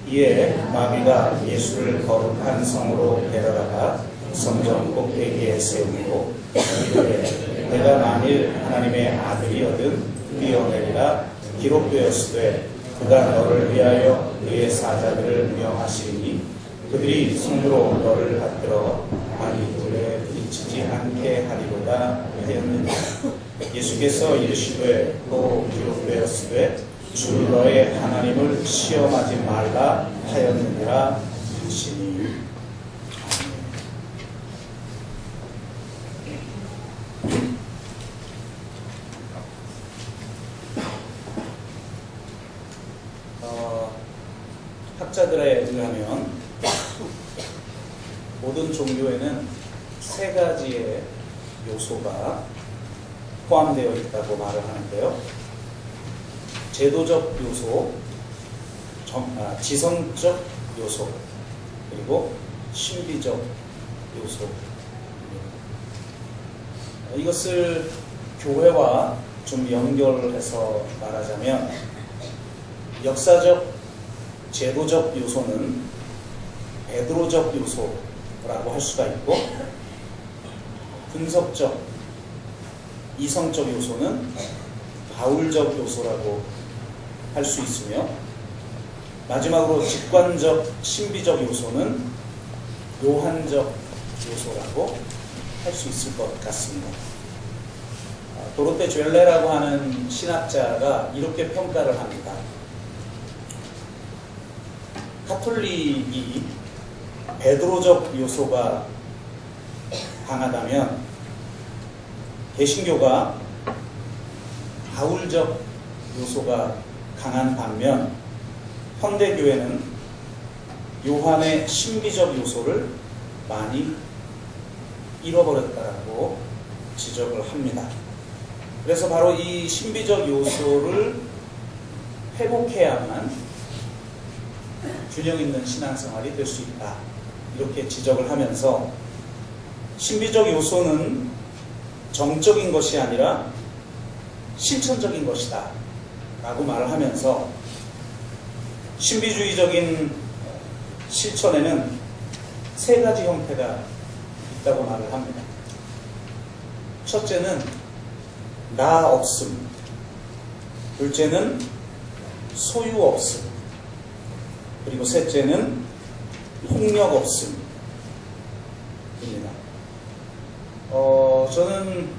이에 마귀가 예수를 거룩한 성으로 데려다가 성전 꼭대기에 세우고 이르되 내가 만일 하나님의 아들이거든 뛰어내리라 기록되었으되 그가 너를 위하여 그의 사자들을 명하시리니 그들이 손으로 너를 받들어 많이 돌에 부딪히지 않게 하리로다 하였느니라. 예수께서 이르시되 또 기록되었으되 주 너의 하나님을 시험하지 말라 하였느니라 하시니. 학자들에 의하면 모든 종교에는 세 가지의 요소가 포함되어 있다고 말을 하는데요. 제도적 요소, 지성적 요소, 그리고 신비적 요소. 이것을 교회와 좀 연결해서 말하자면 역사적 제도적 요소는 베드로적 요소라고 할 수가 있고, 분석적, 이성적 요소는 바울적 요소라고 할 수 있으며, 마지막으로 직관적, 신비적 요소는 요한적 요소라고 할 수 있을 것 같습니다. 도로테 죄레라고 하는 신학자가 이렇게 평가를 합니다. 가톨릭이 베드로적 요소가 강하다면 개신교가 바울적 요소가 강한 반면 현대교회는 요한의 신비적 요소를 많이 잃어버렸다고 지적을 합니다. 그래서 바로 이 신비적 요소를 회복해야만 균형 있는 신앙생활이 될 수 있다, 이렇게 지적을 하면서 신비적 요소는 정적인 것이 아니라 실천적인 것이다 라고 말을 하면서 신비주의적인 실천에는 세 가지 형태가 있다고 말을 합니다. 첫째는 나 없음, 둘째는 소유 없음, 그리고 셋째는 폭력 없음입니다. 저는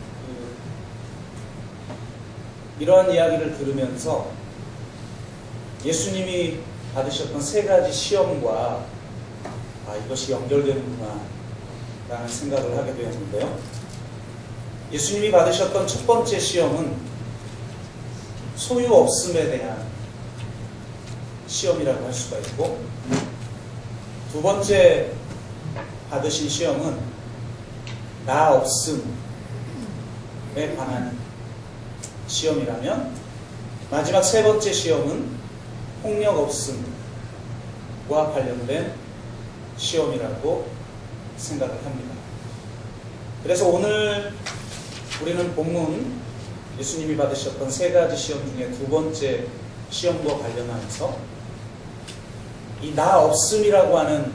이러한 이야기를 들으면서 예수님이 받으셨던 세 가지 시험과 이것이 연결되는구나 라는 생각을 하게 되었는데요. 예수님이 받으셨던 첫 번째 시험은 소유 없음에 대한 시험이라고 할 수가 있고, 두 번째 받으신 시험은 나 없음에 관한 시험이라면, 마지막 세 번째 시험은 폭력 없음과 관련된 시험이라고 생각을 합니다. 그래서 오늘 우리는 본문 예수님이 받으셨던 세 가지 시험 중에 두 번째 시험과 관련하면서 이 나 없음이라고 하는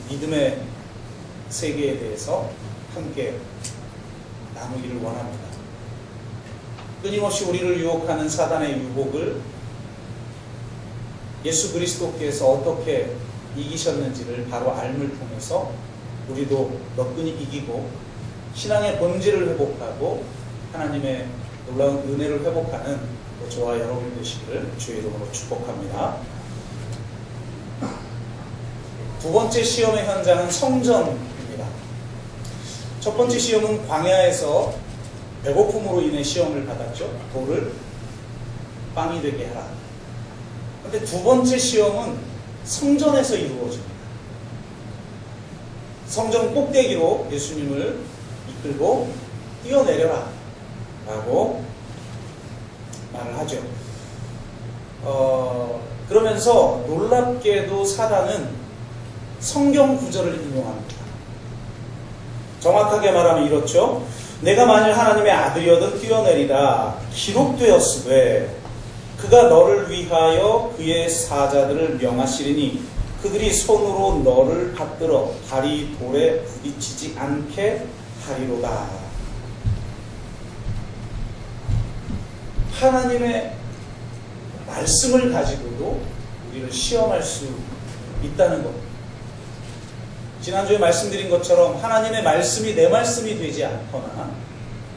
믿음의 세계에 대해서 함께 나누기를 원합니다. 끊임없이 우리를 유혹하는 사단의 유혹을 예수 그리스도께서 어떻게 이기셨는지를 바로 알물 통해서 우리도 너끈히 이기고 신앙의 본질을 회복하고 하나님의 놀라운 은혜를 회복하는 저와 여러분이 되시기를 주의 이름으로 축복합니다. 두 번째 시험의 현장은 성전입니다. 첫 번째 시험은 광야에서 배고픔으로 인해 시험을 받았죠. 돌을 빵이 되게 하라. 그런데 두 번째 시험은 성전에서 이루어집니다. 성전 꼭대기로 예수님을 이끌고 뛰어내려라 라고 말을 하죠. 그러면서 놀랍게도 사단은 성경 구절을 인용합니다. 정확하게 말하면 이렇죠. 내가 만일 하나님의 아들이어든 뛰어내리라 기록되었으되 그가 너를 위하여 그의 사자들을 명하시리니 그들이 손으로 너를 받들어 발이 돌에 부딪히지 않게 하리로다. 하나님의 말씀을 가지고도 우리를 시험할 수 있다는 것. 지난주에 말씀드린 것처럼 하나님의 말씀이 내 말씀이 되지 않거나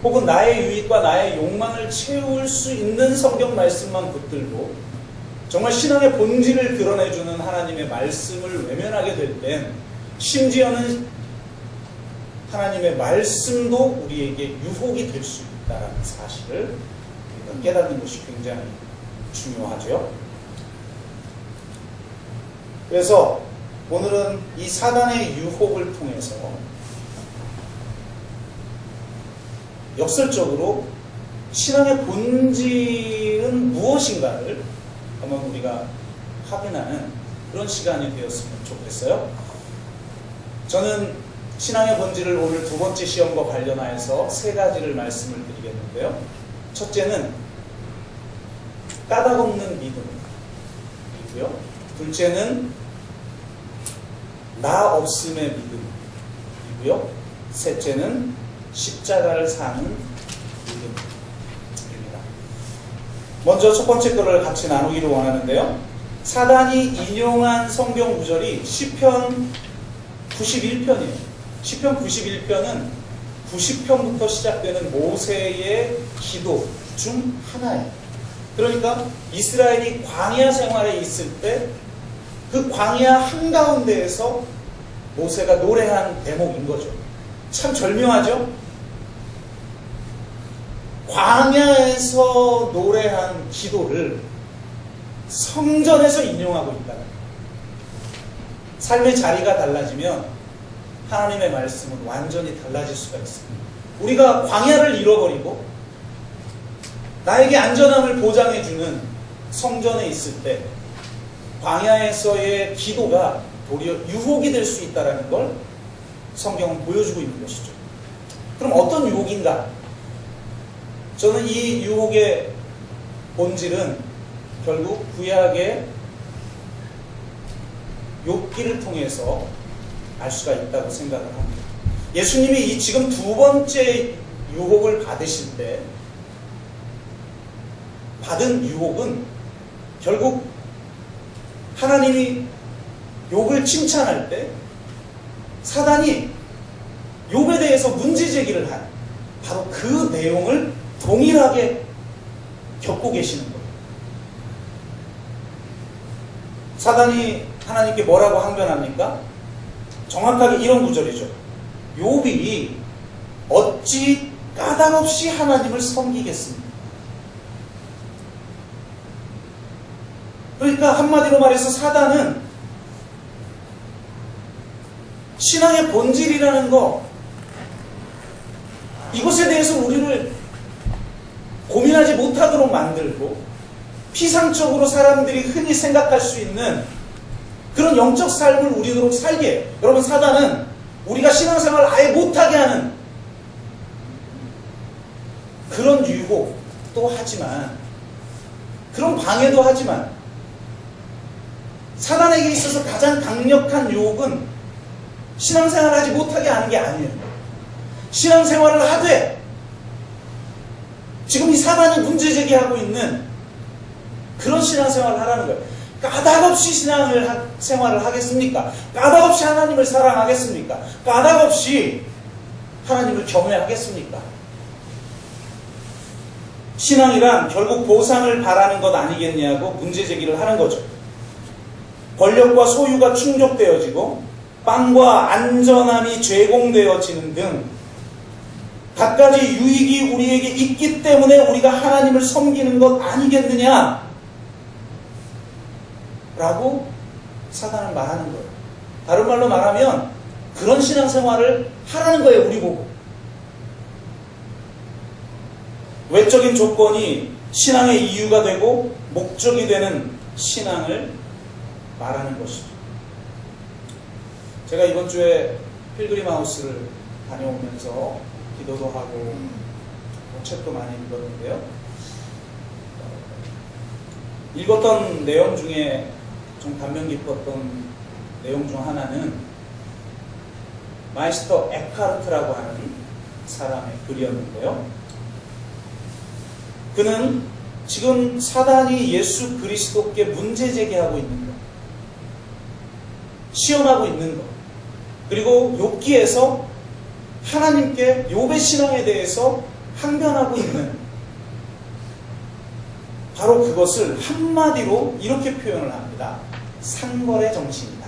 혹은 나의 유익과 나의 욕망을 채울 수 있는 성경 말씀만 붙들고 정말 신앙의 본질을 드러내주는 하나님의 말씀을 외면하게 될 땐 심지어는 하나님의 말씀도 우리에게 유혹이 될 수 있다는 사실을 우리가 깨닫는 것이 굉장히 중요하죠. 그래서 오늘은 이 사단의 유혹을 통해서 역설적으로 신앙의 본질은 무엇인가를 한번 우리가 확인하는 그런 시간이 되었으면 좋겠어요. 저는 신앙의 본질을 오늘 두 번째 시험과 관련하여서 세 가지를 말씀을 드리겠는데요. 첫째는 까닭 없는 믿음이고요. 둘째는 나 없음의 믿음이고요. 셋째는 십자가를 사는 믿음입니다. 먼저 첫 번째 거를 같이 나누기를 원하는데요. 사단이 인용한 성경 구절이 시편 91편이에요. 시편 91편은 90편부터 시작되는 모세의 기도 중 하나예요. 그러니까 이스라엘이 광야 생활에 있을 때 그 광야 한가운데에서 모세가 노래한 대목인 거죠. 참 절묘하죠? 광야에서 노래한 기도를 성전에서 인용하고 있다는 거예요. 삶의 자리가 달라지면 하나님의 말씀은 완전히 달라질 수가 있습니다. 우리가 광야를 잃어버리고 나에게 안전함을 보장해주는 성전에 있을 때 광야에서의 기도가 도리어 유혹이 될 수 있다는 걸 성경은 보여주고 있는 것이죠. 그럼 어떤 유혹인가? 저는 이 유혹의 본질은 결국 구약의 욥기를 통해서 알 수가 있다고 생각을 합니다. 예수님이 이 지금 두 번째 유혹을 받으실 때 받은 유혹은 결국 하나님이 욥을 칭찬할 때 사단이 욥에 대해서 문제 제기를 한 바로 그 내용을 동일하게 겪고 계시는 거예요. 사단이 하나님께 뭐라고 항변합니까? 정확하게 이런 구절이죠. 욥이 어찌 까닭없이 하나님을 섬기겠습니까? 그러니까 한마디로 말해서 사단은 신앙의 본질이라는 거, 이것에 대해서 우리를 고민하지 못하도록 만들고 피상적으로 사람들이 흔히 생각할 수 있는 그런 영적 삶을 우리로 살게 해요. 여러분, 사단은 우리가 신앙생활을 아예 못하게 하는 그런 유혹도 하지만, 그런 방해도 하지만, 사단에게 있어서 가장 강력한 유혹은 신앙생활을 하지 못하게 하는 게 아니에요. 신앙생활을 하되 지금 이 사단이 문제제기하고 있는 그런 신앙생활을 하라는 거예요. 까닭없이 신앙생활을 하겠습니까? 까닭없이 하나님을 사랑하겠습니까? 까닭없이 하나님을 경외하겠습니까? 신앙이란 결국 보상을 바라는 것 아니겠냐고 문제제기를 하는 거죠. 권력과 소유가 충족되어지고 빵과 안전함이 제공되어지는 등 갖가지 유익이 우리에게 있기 때문에 우리가 하나님을 섬기는 것 아니겠느냐 라고 사단은 말하는 거예요. 다른 말로 말하면 그런 신앙생활을 하라는 거예요. 우리 보고. 외적인 조건이 신앙의 이유가 되고 목적이 되는 신앙을 말하는 것이죠. 제가 이번 주에 필그림 하우스를 다녀오면서 기도도 하고 책도 많이 읽었는데요. 읽었던 내용 중에 좀 감명 깊었던 내용 중 하나는 마이스터 에카르트라고 하는 사람의 글이었는데요. 그는 지금 사단이 예수 그리스도께 문제 제기하고 있는 것, 시험하고 있는 것, 그리고 욥기에서 하나님께 욥의 신앙에 대해서 항변하고 있는, 바로 그것을 한마디로 이렇게 표현을 합니다. 상거래 정신이다.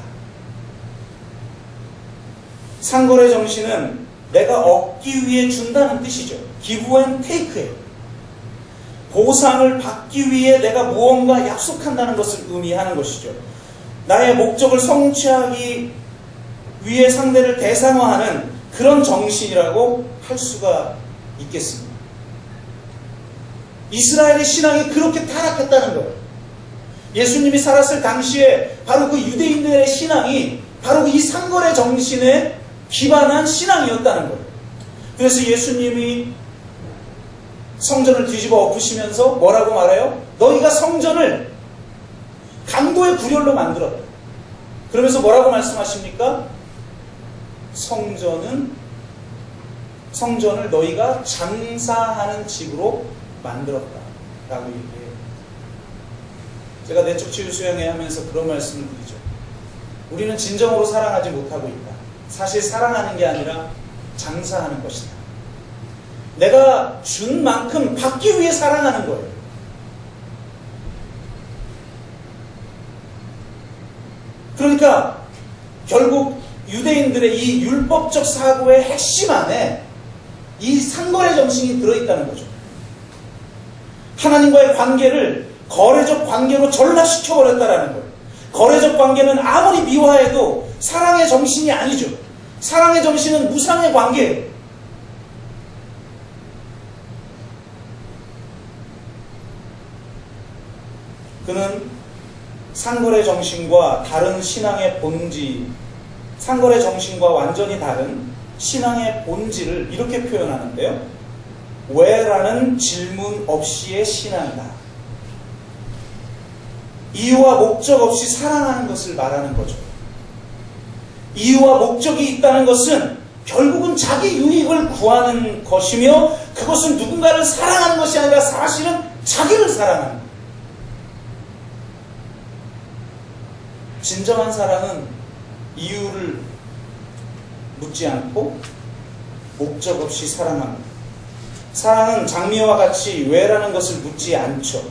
상거래 정신은 내가 얻기 위해 준다는 뜻이죠. give and take예요. 보상을 받기 위해 내가 무언가 약속한다는 것을 의미하는 것이죠. 나의 목적을 성취하기 위해 상대를 대상화하는 그런 정신이라고 할 수가 있겠습니다. 이스라엘의 신앙이 그렇게 타락했다는 거예요. 예수님이 살았을 당시에 바로 그 유대인들의 신앙이 바로 이 상거래 정신에 기반한 신앙이었다는 거예요. 그래서 예수님이 성전을 뒤집어 엎으시면서 뭐라고 말해요? 너희가 성전을 강도의 구렬로 만들었다. 그러면서 뭐라고 말씀하십니까? 성전을 너희가 장사하는 집으로 만들었다 라고 얘기해요. 제가 내적 치유 수양회 하면서 그런 말씀을 드리죠. 우리는 진정으로 사랑하지 못하고 있다. 사실 사랑하는 게 아니라 장사하는 것이다. 내가 준 만큼 받기 위해 사랑하는 거예요. 그러니까 결국 유대인들의 이 율법적 사고의 핵심 안에 이 상거래 정신이 들어있다는 거죠. 하나님과의 관계를 거래적 관계로 전락시켜버렸다는 거예요. 거래적 관계는 아무리 미화해도 사랑의 정신이 아니죠. 사랑의 정신은 무상의 관계예요. 그는 상거래 정신과 다른 신앙의 본질, 상거래 정신과 완전히 다른 신앙의 본질을 이렇게 표현하는데요. 왜라는 질문 없이의 신앙이다. 이유와 목적 없이 사랑하는 것을 말하는 거죠. 이유와 목적이 있다는 것은 결국은 자기 유익을 구하는 것이며, 그것은 누군가를 사랑하는 것이 아니라 사실은 자기를 사랑하는 거예요. 진정한 사랑은 이유를 묻지 않고 목적 없이 사랑합니다. 사랑은 장미와 같이 왜라는 것을 묻지 않죠.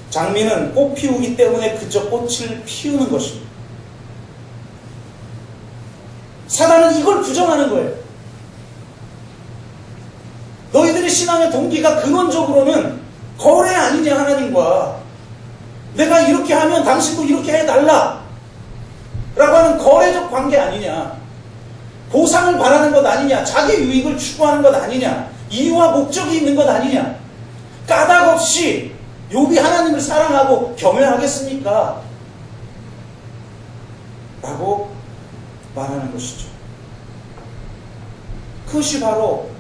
장미는 꽃 피우기 때문에 그저 꽃을 피우는 것입니다. 사단은 이걸 부정하는 거예요. 너희들의 신앙의 동기가 근원적으로는 거래 아니냐, 하나님과. 내가 이렇게 하면 당신도 이렇게 해달라 라고 하는 거래적 관계 아니냐, 보상을 바라는 것 아니냐, 자기 유익을 추구하는 것 아니냐, 이유와 목적이 있는 것 아니냐. 까닭 없이 욥이 하나님을 사랑하고 경외하겠습니까? 라고 말하는 것이죠. 그것이 바로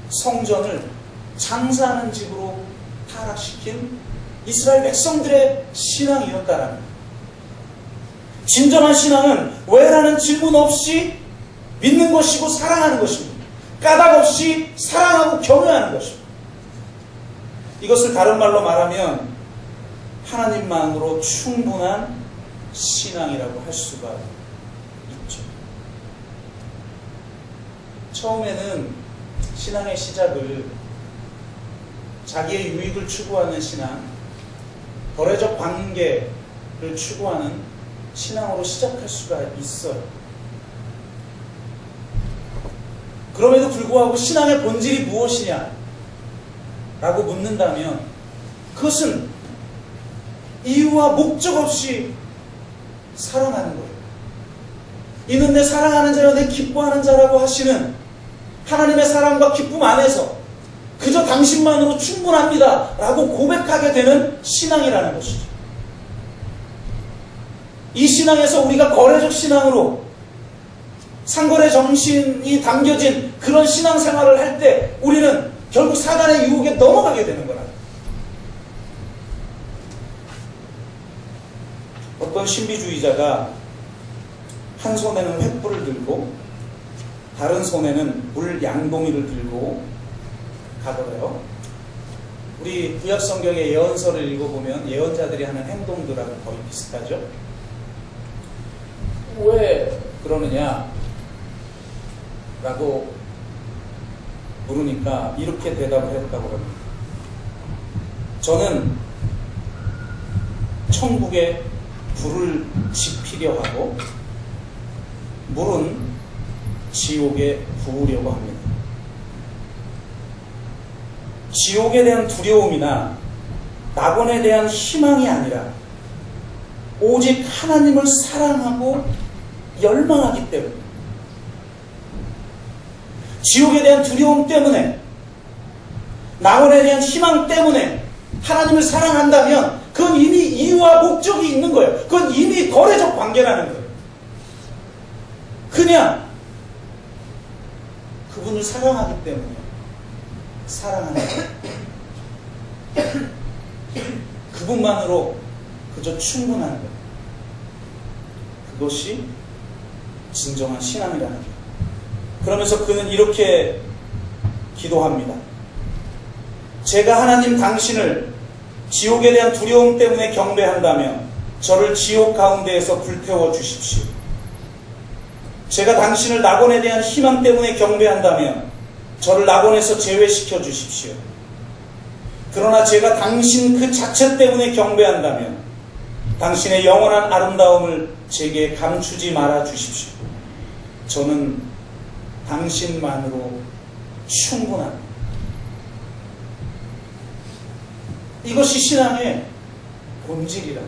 성전을 장사하는 집으로 타락시킨 이스라엘 백성들의 신앙이었다라는 거예요. 진정한 신앙은 왜라는 질문 없이 믿는 것이고 사랑하는 것입니다. 까닭 없이 사랑하고 경외하는 것입니다. 이것을 다른 말로 말하면 하나님만으로 충분한 신앙이라고 할 수가 있죠. 처음에는 신앙의 시작을 자기의 유익을 추구하는 신앙, 거래적 관계를 추구하는 신앙으로 시작할 수가 있어요. 그럼에도 불구하고 신앙의 본질이 무엇이냐 라고 묻는다면 그것은 이유와 목적 없이 사랑하는 거예요. 이는 내 사랑하는 자여 내 기뻐하는 자라고 하시는 하나님의 사랑과 기쁨 안에서 그저 당신만으로 충분합니다 라고 고백하게 되는 신앙이라는 것이죠. 이 신앙에서 우리가 거래적 신앙으로 상거래 정신이 담겨진 그런 신앙생활을 할 때 우리는 결국 사단의 유혹에 넘어가게 되는 거라. 어떤 신비주의자가 한 손에는 횃불을 들고 다른 손에는 물 양동이를 들고 가더래요. 우리 구약 성경의 예언서를 읽어보면 예언자들이 하는 행동들하고 거의 비슷하죠. 왜 그러느냐 라고 물으니까 이렇게 대답을 했다고 합니다. 저는 천국에 불을 지피려 하고 물은 지옥에 부으려고 합니다. 지옥에 대한 두려움이나 낙원에 대한 희망이 아니라 오직 하나님을 사랑하고 열망하기 때문에, 지옥에 대한 두려움 때문에, 낙원에 대한 희망 때문에 하나님을 사랑한다면 그건 이미 이유와 목적이 있는 거예요. 그건 이미 거래적 관계라는 거예요. 그냥 그분을 사랑하기 때문에 사랑하는 거예요. 그분만으로 그저 충분한 거예요. 그것이 진정한 신앙이라는 거예요. 그러면서 그는 이렇게 기도합니다. 제가 하나님 당신을 지옥에 대한 두려움 때문에 경배한다면 저를 지옥 가운데에서 불태워 주십시오. 제가 당신을 낙원에 대한 희망 때문에 경배한다면 저를 낙원에서 제외시켜 주십시오. 그러나 제가 당신 그 자체 때문에 경배한다면 당신의 영원한 아름다움을 제게 감추지 말아 주십시오. 저는 당신만으로 충분합니다. 이것이 신앙의 본질이라.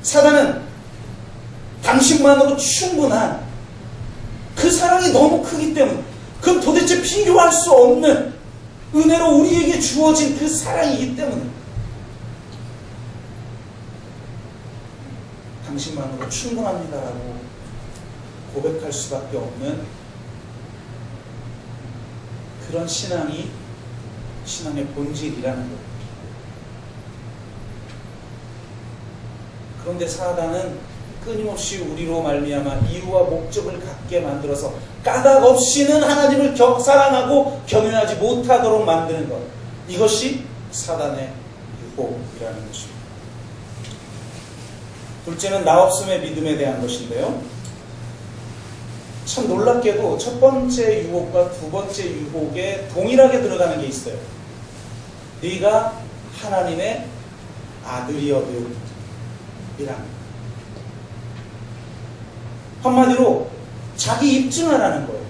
사단은 당신만으로 충분한 그 사랑이 너무 크기 때문에, 그건 도대체 비교할 수 없는 은혜로 우리에게 주어진 그 사랑이기 때문에 당신만으로 충분합니다라고 고백할 수밖에 없는 그런 신앙이 신앙의 본질이라는 거예요. 그런데 사단은 끊임없이 우리로 말미암아 이유와 목적을 갖게 만들어서 까닭 없이는 하나님을 사랑하고 경외하지 못하도록 만드는 것, 이것이 사단의 유혹이라는 것입니다. 둘째는 나 없음의 믿음에 대한 것인데요, 참 놀랍게도 첫 번째 유혹과 두 번째 유혹에 동일하게 들어가는 게 있어요. 네가 하나님의 아들이어도 이란, 한마디로 자기 입증하라는 거예요.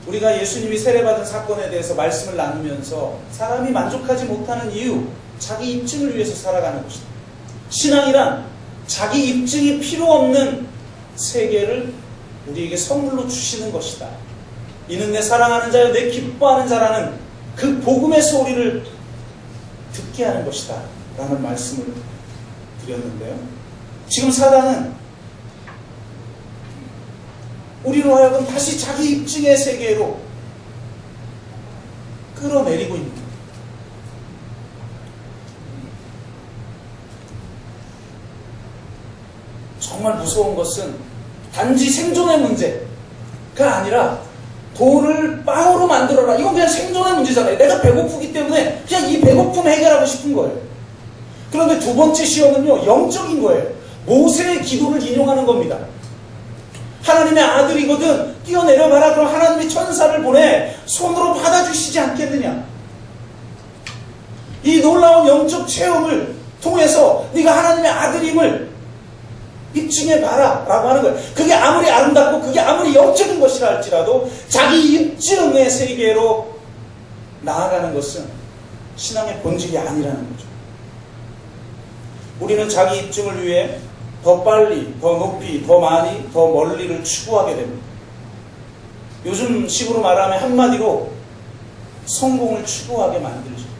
우리가 예수님이 세례받은 사건에 대해서 말씀을 나누면서 사람이 만족하지 못하는 이유, 자기 입증을 위해서 살아가는 것이다. 신앙이란 자기 입증이 필요 없는 세계를 우리에게 선물로 주시는 것이다. 이는 내 사랑하는 자여 내 기뻐하는 자라는 그 복음의 소리를 듣게 하는 것이다 라는 말씀을 드렸는데요, 지금 사단은 우리로 하여금 다시 자기 입증의 세계로 끌어내리고 있는 거예요. 정말 무서운 것은 단지 생존의 문제가 아니라 돌을 빵으로 만들어라, 이건 그냥 생존의 문제잖아요. 내가 배고프기 때문에 그냥 이 배고픔 해결하고 싶은 거예요. 그런데 두 번째 시험은요, 영적인 거예요. 모세의 기도를 인용하는 겁니다. 하나님의 아들이거든 뛰어내려가라. 그럼 하나님이 천사를 보내 손으로 받아주시지 않겠느냐. 이 놀라운 영적 체험을 통해서 네가 하나님의 아들임을 입증해봐라 라고 하는 거예요. 그게 아무리 아름답고 그게 아무리 영적인 것이라 할지라도 자기 입증의 세계로 나아가는 것은 신앙의 본질이 아니라는 거죠. 우리는 자기 입증을 위해 더 빨리, 더 높이, 더 많이, 더 멀리를 추구하게 됩니다. 요즘 식으로 말하면 한마디로 성공을 추구하게 만들죠.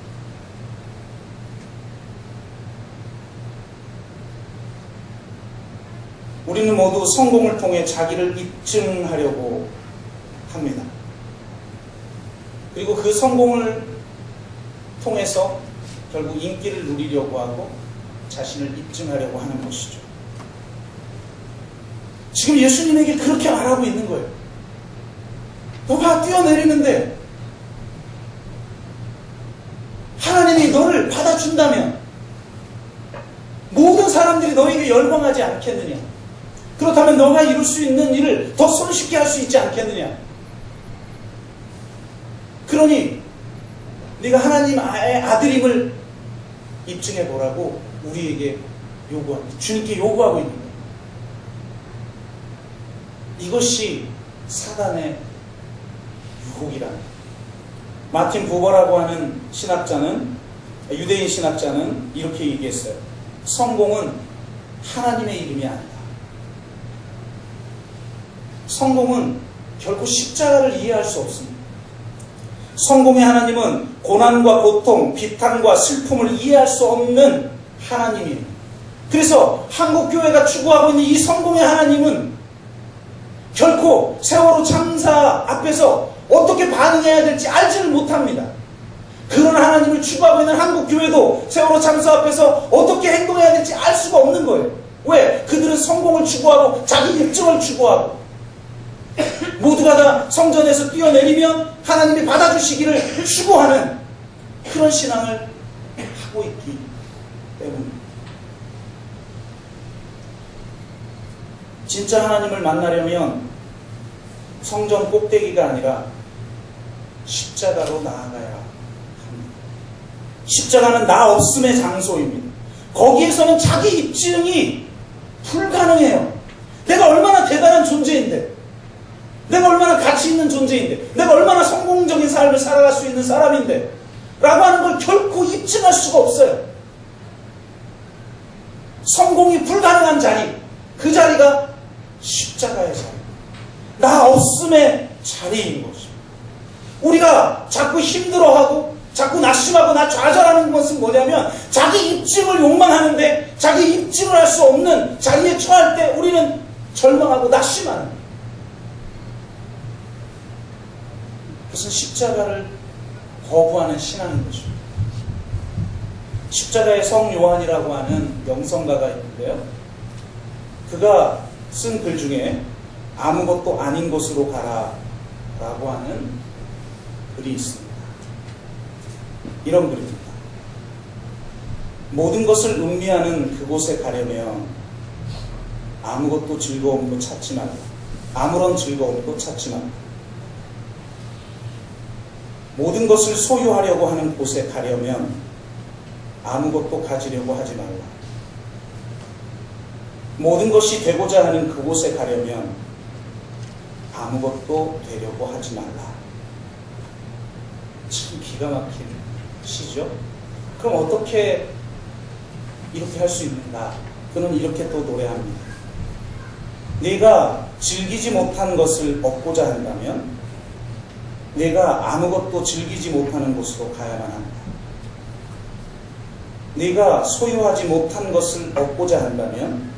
우리는 모두 성공을 통해 자기를 입증하려고 합니다. 그리고 그 성공을 통해서 결국 인기를 누리려고 하고 자신을 입증하려고 하는 것이죠. 지금 예수님에게 그렇게 말하고 있는 거예요. 너가 뛰어내리는데 하나님이 너를 받아준다면 모든 사람들이 너에게 열광하지 않겠느냐? 그렇다면 너가 이룰 수 있는 일을 더 손쉽게 할 수 있지 않겠느냐? 그러니 네가 하나님의 아들임을 입증해 보라고 우리에게 요구합니다. 주님께 요구하고 있는 거예요. 이것이 사단의 유혹이라는 거예요. 마틴 부버라고 하는 신학자는, 유대인 신학자는 이렇게 얘기했어요. 성공은 하나님의 이름이 아니다. 성공은 결코 십자가를 이해할 수 없습니다. 성공의 하나님은 고난과 고통, 비탄과 슬픔을 이해할 수 없는 하나님입니다. 그래서 한국교회가 추구하고 있는 이 성공의 하나님은 결코 세월호 참사 앞에서 어떻게 반응해야 될지 알지를 못합니다. 그런 하나님을 추구하고 있는 한국교회도 세월호 참사 앞에서 어떻게 행동해야 될지 알 수가 없는 거예요. 왜? 그들은 성공을 추구하고 자기 입증을 추구하고 모두가 다 성전에서 뛰어내리면 하나님이 받아주시기를 추구하는 그런 신앙을 하고 있기 때문입니다. 진짜 하나님을 만나려면 성전 꼭대기가 아니라 십자가로 나아가야 합니다. 십자가는 나 없음의 장소입니다. 거기에서는 자기 입증이 불가능해요. 내가 얼마나 대단한 존재인데, 내가 얼마나 가치 있는 존재인데, 내가 얼마나 성공적인 삶을 살아갈 수 있는 사람인데 라고 하는 걸 결코 입증할 수가 없어요. 성공이 불가능한 자리, 그 자리가 십자가의 자리, 나 없음의 자리인 것입니다. 우리가 자꾸 힘들어하고 자꾸 낙심하고 나 좌절하는 것은 뭐냐면 자기 입증을 욕망하는데 자기 입증을 할 수 없는 자리에 처할 때 우리는 절망하고 낙심하는 거예요. 그것은 십자가를 거부하는 신앙인 것입니다. 십자가의 성 요한이라고 하는 명성가가 있는데요. 그가 쓴 글 중에 아무것도 아닌 곳으로 가라 라고 하는 글이 있습니다. 이런 글입니다. 모든 것을 음미하는 그곳에 가려면 아무것도 즐거움도 찾지 말라. 아무런 즐거움도 찾지 말라. 모든 것을 소유하려고 하는 곳에 가려면 아무것도 가지려고 하지 말라. 모든 것이 되고자 하는 그곳에 가려면 아무것도 되려고 하지 말라. 참 기가 막힌 시죠. 그럼 어떻게 이렇게 할 수 있는가? 그는 이렇게 또 노래합니다. 네가 즐기지 못한 것을 얻고자 한다면 네가 아무것도 즐기지 못하는 곳으로 가야만 한다. 네가 소유하지 못한 것을 얻고자 한다면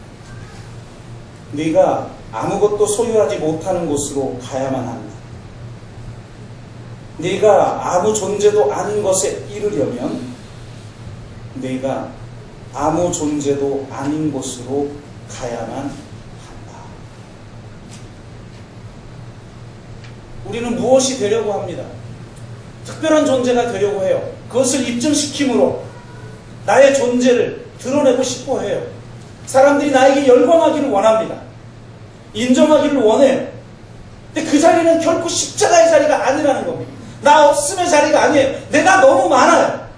네가 아무것도 소유하지 못하는 곳으로 가야만 한다. 네가 아무 존재도 아닌 것에 이르려면 네가 아무 존재도 아닌 곳으로 가야만 한다. 우리는 무엇이 되려고 합니다. 특별한 존재가 되려고 해요. 그것을 입증시킴으로 나의 존재를 드러내고 싶어 해요. 사람들이 나에게 열광하기를 원합니다. 인정하기를 원해요. 근데 그 자리는 결코 십자가의 자리가 아니라는 겁니다. 나 없음의 자리가 아니에요. 내가 너무 많아요.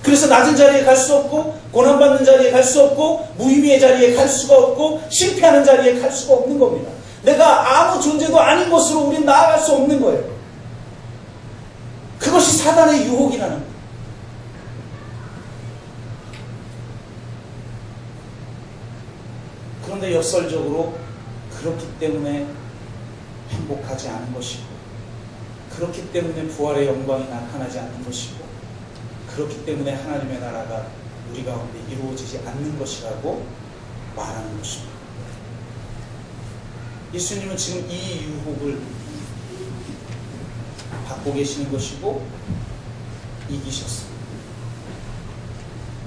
그래서 낮은 자리에 갈 수 없고 고난받는 자리에 갈 수 없고 무의미의 자리에 갈 수가 없고 실패하는 자리에 갈 수가 없는 겁니다. 내가 아무 존재도 아닌 곳으로 우린 나아갈 수 없는 거예요. 그것이 사단의 유혹이라는 거예요. 그런데 역설적으로 그렇기 때문에 행복하지 않은 것이고, 그렇기 때문에 부활의 영광이 나타나지 않는 것이고, 그렇기 때문에 하나님의 나라가 우리 가운데 이루어지지 않는 것이라고 말하는 것입니다. 예수님은 지금 이 유혹을 받고 계시는 것이고 이기셨습니다.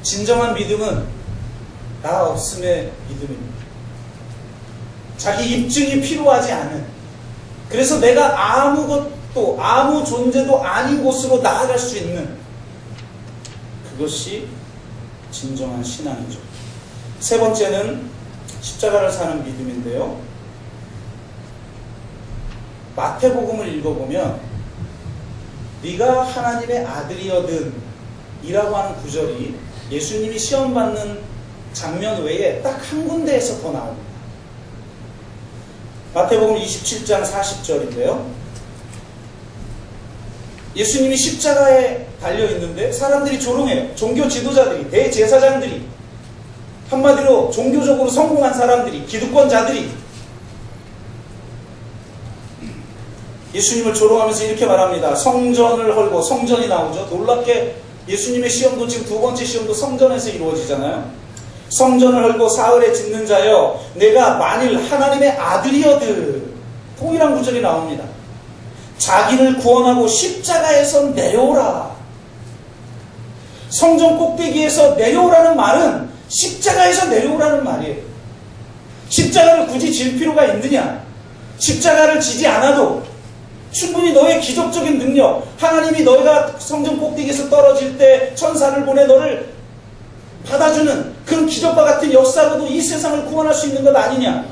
진정한 믿음은 나 없음의 믿음입니다. 자기 입증이 필요하지 않은, 그래서 내가 아무것도 아무 존재도 아닌 곳으로 나아갈 수 있는, 그것이 진정한 신앙이죠. 세 번째는 십자가를 사는 믿음인데요. 마태복음을 읽어보면 네가 하나님의 아들이거든 이라고 하는 구절이 예수님이 시험받는 장면 외에 딱 한 군데에서 더 나옵니다. 마태복음 27장 40절인데요. 예수님이 십자가에 달려있는데 사람들이 조롱해요. 종교 지도자들이, 대제사장들이, 한마디로 종교적으로 성공한 사람들이, 기득권자들이 예수님을 조롱하면서 이렇게 말합니다. 성전을 헐고, 성전이 나오죠. 놀랍게 예수님의 시험도 지금 두 번째 시험도 성전에서 이루어지잖아요. 성전을 헐고 사흘에 짓는 자여, 내가 만일 하나님의 아들이어든, 동일한 구절이 나옵니다. 자기를 구원하고 십자가에서 내려오라. 성전 꼭대기에서 내려오라는 말은 십자가에서 내려오라는 말이에요. 십자가를 굳이 질 필요가 있느냐? 십자가를 지지 않아도 충분히 너의 기적적인 능력, 하나님이 너희가 성전 꼭대기에서 떨어질 때 천사를 보내 너를 받아주는 그런 기적과 같은 역사로도 이 세상을 구원할 수 있는 것 아니냐?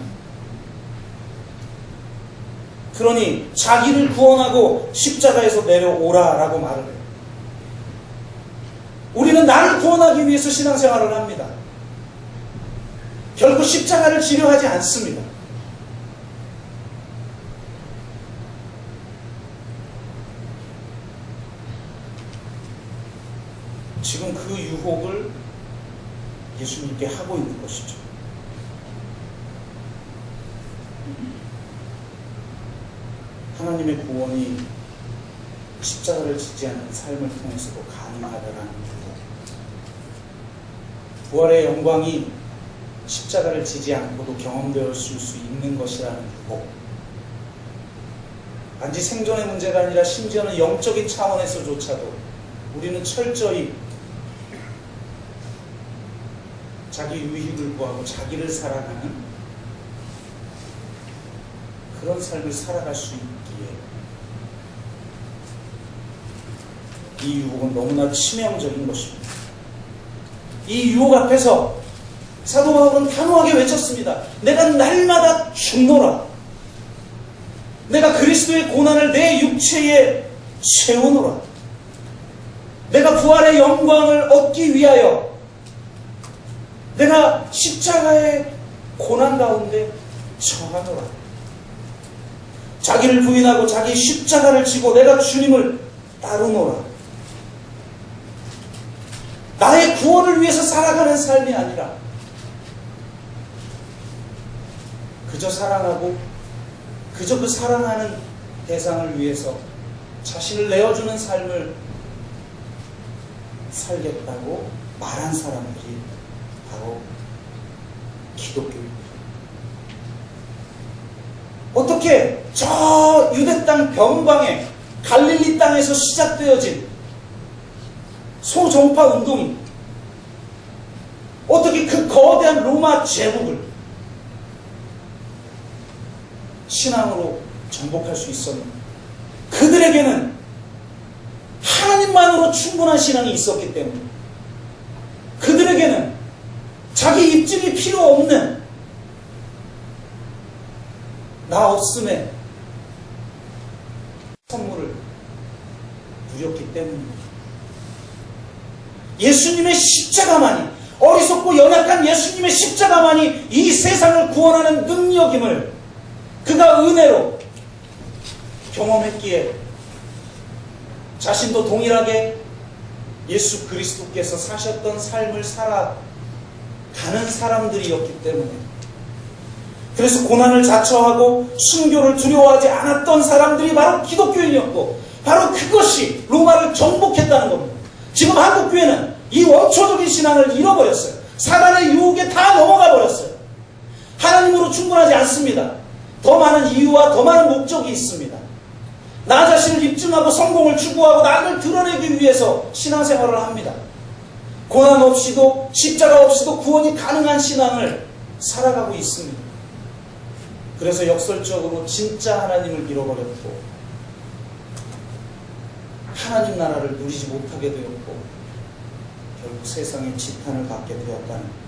그러니 자기를 구원하고 십자가에서 내려오라라고 말을 해요. 우리는 나를 구원하기 위해서 신앙생활을 합니다. 결코 십자가를 지려 하지 않습니다. 지금 그 유혹을 예수님께 하고 있는 것이죠. 하나님의 구원이 십자가를 지지 않는 삶을 통해서도 가능하다라는 것. 부활의 영광이 십자가를 지지 않고도 경험되었을 수 있는 것이라는 유혹. 단지 생존의 문제가 아니라 심지어는 영적인 차원에서조차도 우리는 철저히 자기 유익을 구하고 자기를 살아가는 그런 삶을 살아갈 수 있기에 이 유혹은 너무나 치명적인 것입니다. 이 유혹 앞에서 사도 바울은 단호하게 외쳤습니다. 내가 날마다 죽노라. 내가 그리스도의 고난을 내 육체에 채우노라. 내가 부활의 영광을 얻기 위하여 내가 십자가의 고난 가운데 처하노라. 자기를 부인하고 자기 십자가를 지고 내가 주님을 따르노라. 나의 구원을 위해서 살아가는 삶이 아니라 그저 사랑하고 그저 그 사랑하는 대상을 위해서 자신을 내어주는 삶을 살겠다고 말한 사람들이 바로 기독교입니다. 어떻게 저 유대 땅 변방에 갈릴리 땅에서 시작되어진 소종파 운동이 어떻게 그 거대한 로마 제국을 신앙으로 정복할 수 있었는가? 그들에게는 하나님만으로 충분한 신앙이 있었기 때문에 그들에게는 자기 입증이 필요 없는 나 없음에 선물을 누렸기 때문입니다. 예수님의 십자가만이, 어리석고 연약한 예수님의 십자가만이 이 세상을 구원하는 능력임을 그가 은혜로 경험했기에 자신도 동일하게 예수 그리스도께서 사셨던 삶을 살아가는 사람들이었기 때문에, 그래서 고난을 자처하고 순교를 두려워하지 않았던 사람들이 바로 기독교인이었고, 바로 그것이 로마를 정복했다는 겁니다. 지금 한국교회는 이 원초적인 신앙을 잃어버렸어요. 사단의 유혹에 다 넘어가 버렸어요. 하나님으로 충분하지 않습니다. 더 많은 이유와 더 많은 목적이 있습니다. 나 자신을 입증하고 성공을 추구하고 나를 드러내기 위해서 신앙생활을 합니다. 고난 없이도 십자가 없이도 구원이 가능한 신앙을 살아가고 있습니다. 그래서 역설적으로 진짜 하나님을 잃어버렸고 하나님 나라를 누리지 못하게 되었고 결국 세상의 지탄을 받게 되었다는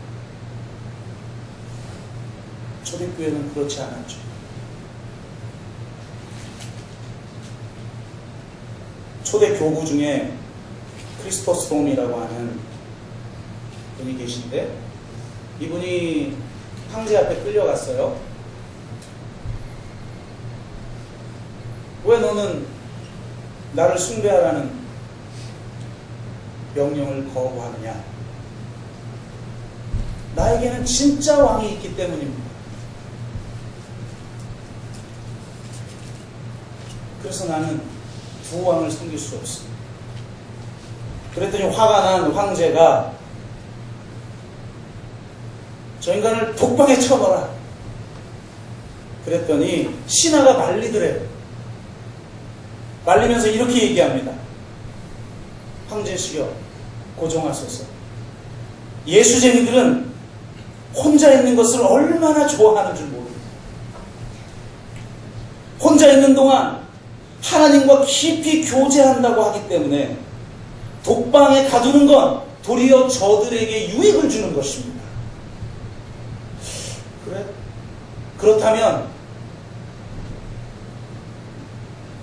초대교회는 그렇지 않았죠. 초대 교부 중에 크리스토스톰이라고 하는 분이 계신데 이분이 황제 앞에 끌려갔어요. 왜 너는 나를 숭배하라는 명령을 거부하느냐? 나에게는 진짜 왕이 있기 때문입니다. 그래서 나는 두 왕을 섬길 수 없습니다. 그랬더니 화가 난 황제가 저 인간을 독방에 쳐넣어라. 그랬더니 신하가 말리더래요. 말리면서 이렇게 얘기합니다. 황제시여 고정하소서. 예수쟁이들은 혼자 있는 것을 얼마나 좋아하는 줄 모릅니다. 혼자 있는 동안 하나님과 깊이 교제한다고 하기 때문에 독방에 가두는 건 도리어 저들에게 유익을 주는 것입니다. 그래? 그렇다면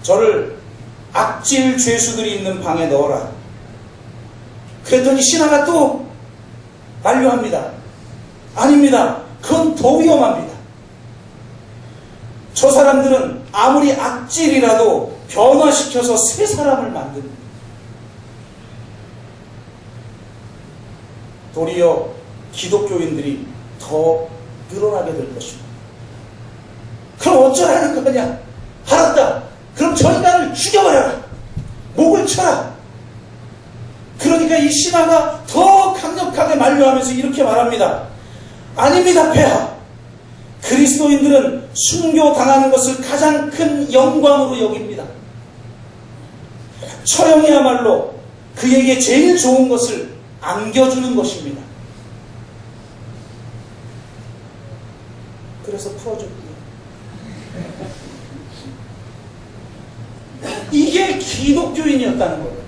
저를 악질 죄수들이 있는 방에 넣어라. 그랬더니 신하가 또 만류합니다. 아닙니다. 그건 더 위험합니다. 저 사람들은 아무리 악질이라도 변화시켜서 새 사람을 만듭니다. 도리어 기독교인들이 더 늘어나게 될 것입니다. 그럼 어쩌라는 거냐? 알았다. 그럼 저 인간을 죽여버려라. 목을 쳐라. 그러니까 이 신하가 더 강력하게 만류하면서 이렇게 말합니다. 아닙니다, 폐하. 그리스도인들은 순교당하는 것을 가장 큰 영광으로 여깁니다. 처형이야말로 그에게 제일 좋은 것을 안겨주는 것입니다. 그래서 풀어줬고요. 이게 기독교인이었다는 거예요.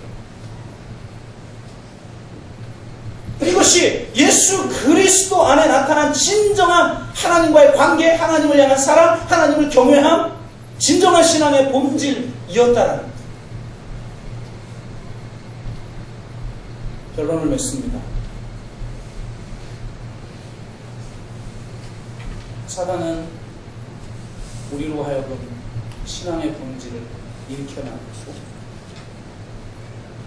이것이 예수 그리스도 안에 나타난 진정한 하나님과의 관계, 하나님을 향한 사랑, 하나님을 경외함, 진정한 신앙의 본질이었다는 겁니다. 결론을 맺습니다. 사단은 우리로 하여금 신앙의 본질을 잃게 만들고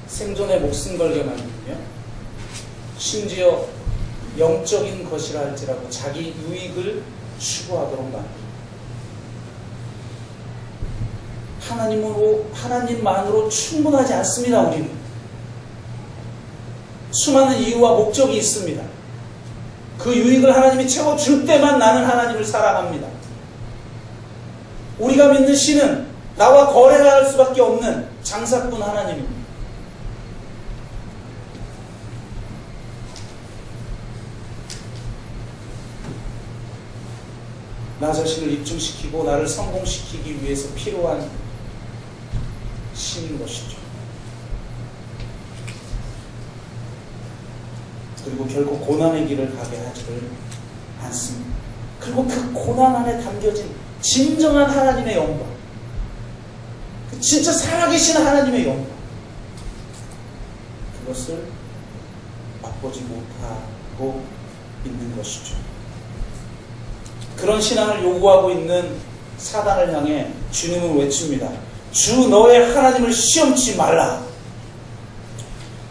생존에 목숨 걸게 만들며 심지어 영적인 것이라 할지라도 자기 유익을 추구하도록 만듭니다. 하나님만으로 충분하지 않습니다. 우리는 수많은 이유와 목적이 있습니다. 그 유익을 하나님이 채워줄 때만 나는 하나님을 사랑합니다. 우리가 믿는 신은 나와 거래를 할 수밖에 없는 장사꾼 하나님입니다. 나 자신을 입증시키고 나를 성공시키기 위해서 필요한 신인 것이죠. 그리고 결국 고난의 길을 가게 하지를 않습니다. 그리고 그 고난 안에 담겨진 진정한 하나님의 영광, 그 진짜 살아계신 하나님의 영광, 그것을 맛보지 못하고 있는 것이죠. 그런 신앙을 요구하고 있는 사단을 향해 주님은 외칩니다. 주 너의 하나님을 시험치 말라.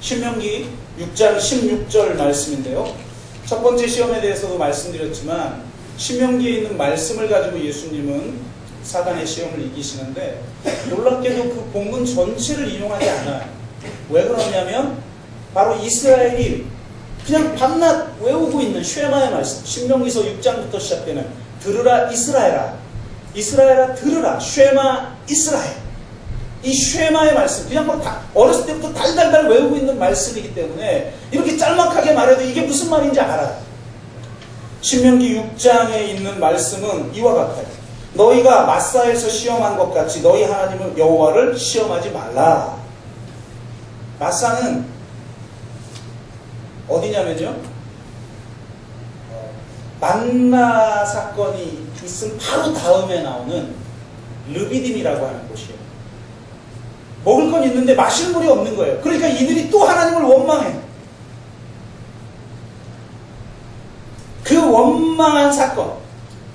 신명기 6장 16절 말씀인데요. 첫 번째 시험에 대해서도 말씀드렸지만 신명기에 있는 말씀을 가지고 예수님은 사단의 시험을 이기시는데 놀랍게도 그 본문 전체를 인용하지 않아요. 왜 그러냐면 바로 이스라엘이 그냥 밤낮 외우고 있는 쉐마의 말씀, 신명기서 6장부터 시작되는 들으라 이스라엘아, 이스라엘아 들으라, 쉐마 이스라엘. 이 쉐마의 말씀, 그냥 뭐 다 어렸을 때부터 달달달 외우고 있는 말씀이기 때문에 이렇게 짤막하게 말해도 이게 무슨 말인지 알아요. 신명기 6장에 있는 말씀은 이와 같아요. 너희가 마사에서 시험한 것 같이 너희 하나님은 여호와를 시험하지 말라. 마사는 어디냐면요, 만나 사건이 있은 바로 다음에 나오는 르비딤이라고 하는 곳이에요. 먹을 건 있는데 마실 물이 없는 거예요. 그러니까 이들이 또 하나님을 원망해. 그 원망한 사건.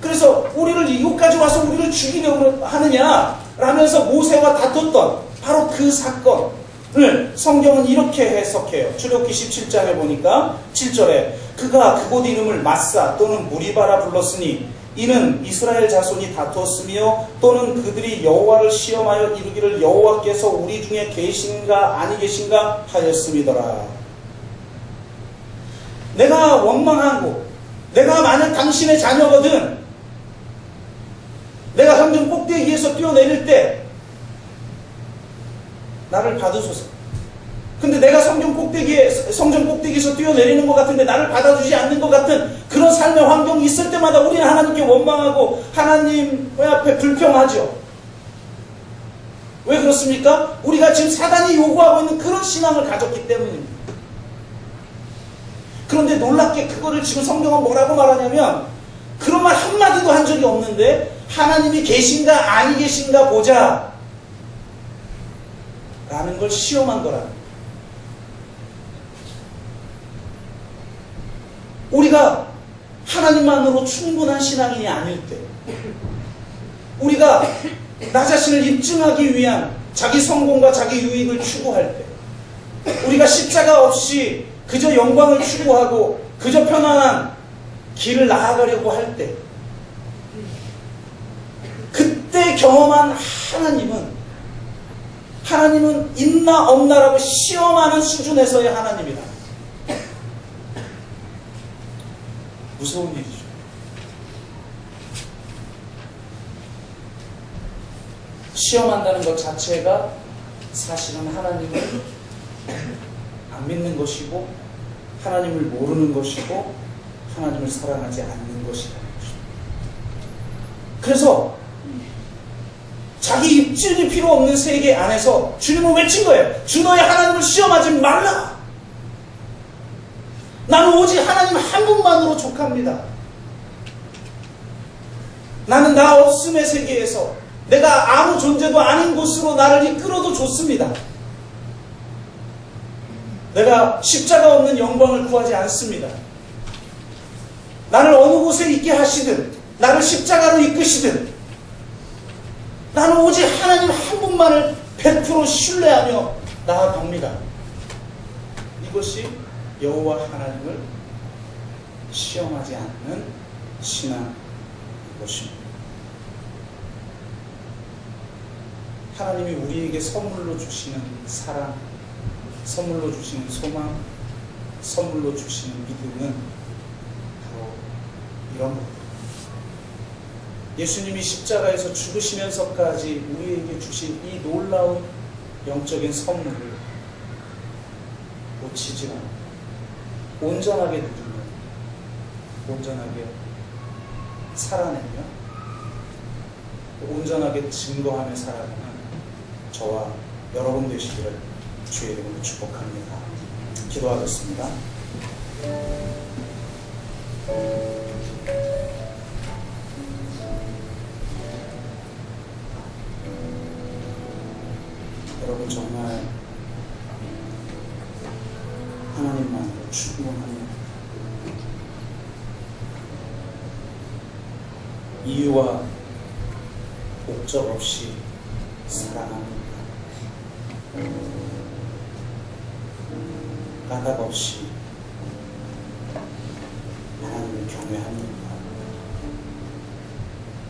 그래서 우리를 이곳까지 와서 우리를 죽이려고 하느냐 라면서 모세와 다퉜던 바로 그 사건을 성경은 이렇게 해석해요. 출애굽기 17장에 보니까 7절에 그가 그곳 이름을 마사 또는 무리바라 불렀으니 이는 이스라엘 자손이 다투었으며 또는 그들이 여호와를 시험하여 이르기를 여호와께서 우리 중에 계신가 아니 계신가 하였음이더라. 내가 원망한 곳, 내가 만약 당신의 자녀거든, 내가 성전 꼭대기에서 뛰어내릴 때 나를 받으소서. 근데 내가 성전 꼭대기에서 뛰어내리는 것 같은데 나를 받아주지 않는 것 같은 그런 삶의 환경이 있을 때마다 우리는 하나님께 원망하고 하나님 앞에 불평하죠. 왜 그렇습니까? 우리가 지금 사단이 요구하고 있는 그런 신앙을 가졌기 때문입니다. 그런데 놀랍게 그거를 지금 성경은 뭐라고 말하냐면 그런 말 한마디도 한 적이 없는데 하나님이 계신가 아니 계신가 보자 라는 걸 시험한 거라. 우리가 하나님만으로 충분한 신앙인이 아닐 때, 우리가 나 자신을 입증하기 위한 자기 성공과 자기 유익을 추구할 때, 우리가 십자가 없이 그저 영광을 추구하고 그저 편안한 길을 나아가려고 할 때, 그때 경험한 하나님은 있나 없나라고 시험하는 수준에서의 하나님이다. 무서운 일이죠. 시험한다는 것 자체가 사실은 하나님을 안 믿는 것이고 하나님을 모르는 것이고 하나님을 사랑하지 않는 것이라는 것입니다. 그래서 자기 입증이 필요 없는 세계 안에서 주님은 외친 거예요. 주 너의 하나님을 시험하지 말라. 나는 오직 하나님 한 분만으로 족합니다. 나는 나 없음의 세계에서 내가 아무 존재도 아닌 곳으로 나를 이끌어도 좋습니다. 내가 십자가 없는 영광을 구하지 않습니다. 나를 어느 곳에 있게 하시든 나를 십자가로 이끄시든 나는 오직 하나님 한 분만을 100% 신뢰하며 나아갑니다. 이것이 여호와 하나님을 시험하지 않는 신앙인 것입니다. 하나님이 우리에게 선물로 주시는 사랑, 선물로 주시는 소망, 선물로 주시는 믿음은 바로 이런 것. 예수님이 십자가에서 죽으시면서까지 우리에게 주신 이 놀라운 영적인 선물을 놓치지 않고 온전하게 누리며 온전하게 살아내며 온전하게 증거하며 살아가는 저와 여러분 되시기를 주의 이름으로 축복합니다. 기도하겠습니다. 여러분 정말 하나님만으로 충분합니다. 이유와 목적 없이 사랑합니다. 까닭 없이 하나님을 경외합니다.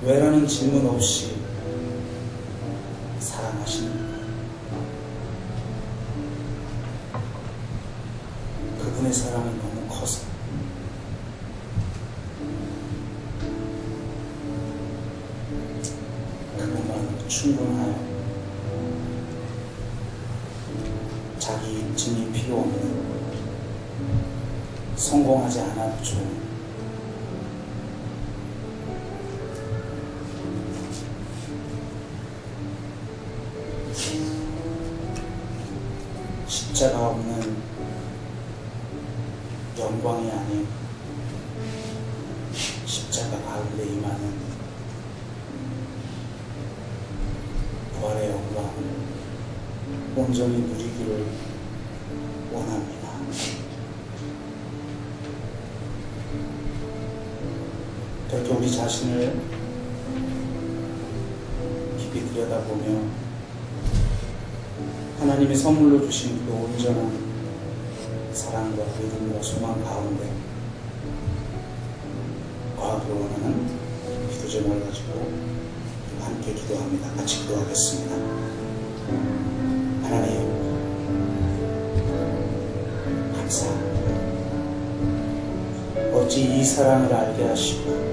왜라는 질문 없이 사랑하십니다. 그분의 사랑이 너무 커서 그것만으로 충분하여 성공하지 않았죠. 십자가 없는 영광이 아닌 십자가 가운데 임하는 부활의 영광을 온전히 누리기를 원합니다. 그렇게 우리 자신을 깊이 들여다보며 하나님이 선물로 주신 그 온전한 사랑과 믿음과 소망 가운데 거하기를 원하는 기도 제목을 가지고 함께 기도합니다. 같이 기도하겠습니다. 하나님, 감사합니다. 어찌 이 사랑을 알게 하시고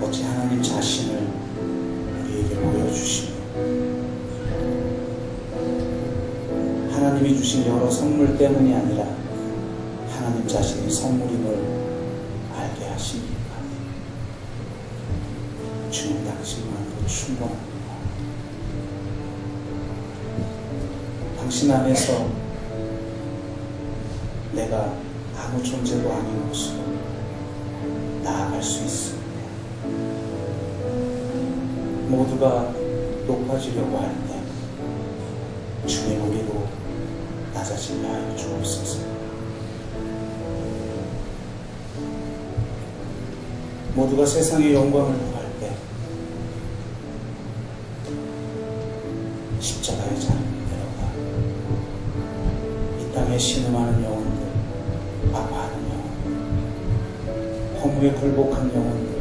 어찌 하나님 자신을 우리에게 보여주시며 하나님이 주신 여러 선물 때문이 아니라 하나님 자신이 선물임을 알게 하십니까? 주님 당신만으로 충분합니다. 당신 안에서 내가 아무 존재도 아닌 곳으로 나아갈 수 있습니다. 모두가 높아지려고 할 때 주님 우리로 낮아지게 하여 주옵소서. 모두가 세상의 영광을 구할 때 십자가의 자리를 내려가 이 땅에 신음하는 영혼들, 아파하는 영혼들, 허무에 굴복한 영혼들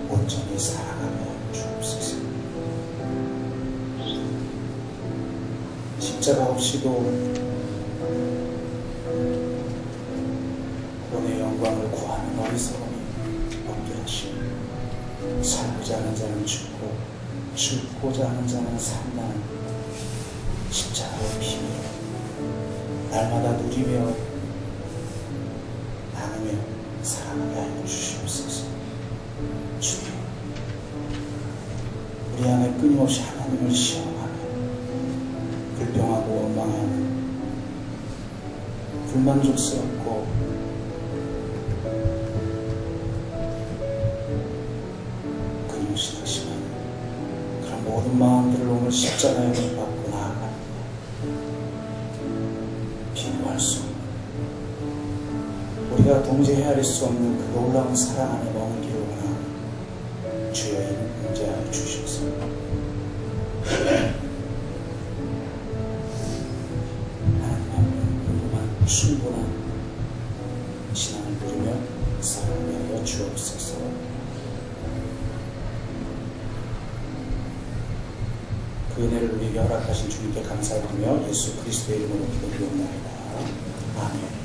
온전히 사랑하며 주옵소서. 십자가 없이도 구원의 영광을 구하는 어리석음이 없게 하시고 살고자 하는 자는 죽고 죽고자 하는 자는 산다는 십자가의 비밀 날마다 누리며 나누며 사랑하게 하여 주시옵소서. 주님, 우리 안에 끊임없이 하나님을 시험하며 불평하고 원망하는 불만족스럽고 끊임없이 다시만 그런 모든 마음들을 오늘 십자가에 못 박고 나아갑니다. 비교할 수 없는 우리가 동시에 헤아릴 수 없는 그 놀라운 사랑 안에 머물기를 원하는 주여 임재하여 주셔서 하나님의 충분한 신앙을 누리며 사랑하여 주옵소서. 그 은혜를 우리에게 허락하신 주님께 감사드리며 예수 그리스도의 이름으로 기도드리옵나이다. 아멘.